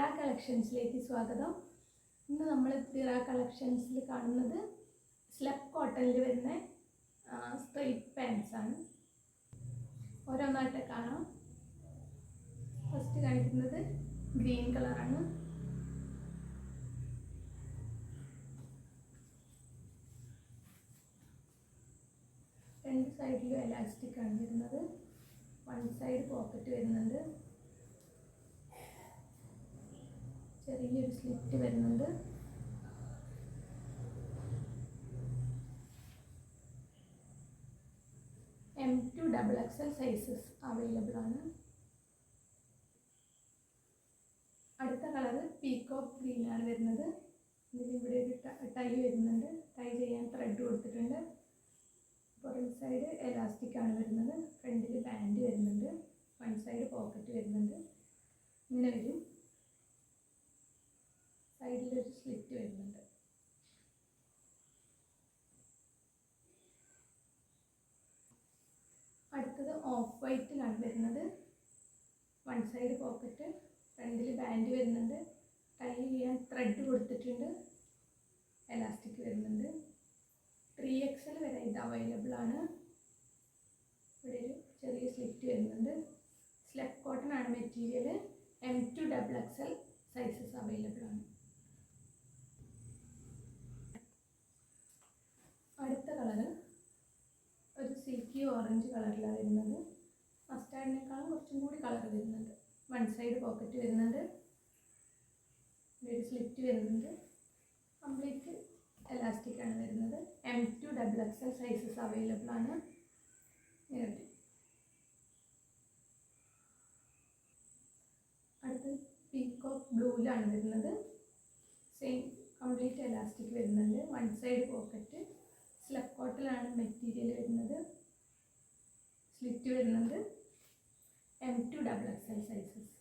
കളക്ഷൻസിലേക്ക് സ്വാഗതം. ഇന്ന് നമ്മൾ ദിറ കളക്ഷൻസിൽ കാണുന്നത് സ്ലബ് കോട്ടണിൽ വരുന്ന സ്ട്രെയിറ്റ് പാൻസ് ആണ്. ഓരോന്നായിട്ട് കാണാം. ഫസ്റ്റ് കാണിക്കുന്നത് ഗ്രീൻ കളറാണ്. രണ്ട് സൈഡിലും എലാസ്റ്റിക് ആണ് വരുന്നത്. വൺ സൈഡ് പോക്കറ്റ് വരുന്നുണ്ട്. ചെറിയൊരു സ്ലിറ്റ് വരുന്നുണ്ട്. M2 XXL സൈസസ് അവൈലബിൾ ആണ്. അടുത്ത കളറ് പീകോക്ക് ഗ്രീൻ ആണ് വരുന്നത്. ഇതിലിവിടെ ഒരു ടൈ വരുന്നുണ്ട്. ടൈ ചെയ്യാൻ ത്രെഡ് കൊടുത്തിട്ടുണ്ട്. പുറം സൈഡ് എലാസ്റ്റിക് ആണ് വരുന്നത്. ഫ്രണ്ടിൽ ബാൻഡ് വരുന്നുണ്ട്. വൺ സൈഡ് പോക്കറ്റ് വരുന്നുണ്ട്. ഇങ്ങനെ വരും. സൈഡിലൊരു സ്ലിറ്റ് വരുന്നുണ്ട്. അടുത്തത് ഓഫ് വൈറ്റിലാണ് വരുന്നത്. വൺ സൈഡ് പോക്കറ്റ്, ഫ്രണ്ടിൽ ബാൻഡ് വരുന്നുണ്ട്. ടൈ ചെയ്യാൻ ത്രെഡ് കൊടുത്തിട്ടുണ്ട്. എലാസ്റ്റിക് വരുന്നുണ്ട്. 3XL വരെ ഇത് അവൈലബിൾ ആണ്. ഇവിടെ ഒരു ചെറിയ സ്ലിറ്റ് വരുന്നുണ്ട്. സ്ലബ് കോട്ടൺ ആണ് material. M2 XXL sizes available ആണ്. അടുത്ത കളറ് ഒരു സിൽക്കി ഓറഞ്ച് കളറിലാണ് വരുന്നത്. മസ്റ്റാർഡിനേക്കാളും കുറച്ചും കൂടി കളർ വരുന്നുണ്ട്. വൺ സൈഡ് പോക്കറ്റ് വരുന്നുണ്ട്. ഒരു സ്ലിറ്റ് വരുന്നുണ്ട്. കംപ്ലീറ്റ് എലാസ്റ്റിക് ആണ് വരുന്നത്. M2 XXL സൈസസ് അവൈലബിൾ ആണ്. അടുത്ത് പീകോക്ക് ബ്ലൂവിലാണ് വരുന്നത്. സെയിം കംപ്ലീറ്റ് എലാസ്റ്റിക് വരുന്നുണ്ട്. One side pocket. സ്ലബ് കോട്ടണിലാണ് മെറ്റീരിയൽ വരുന്നത്. സ്ലിറ്റ് വരുന്നുണ്ട്. M2 XXL sizes.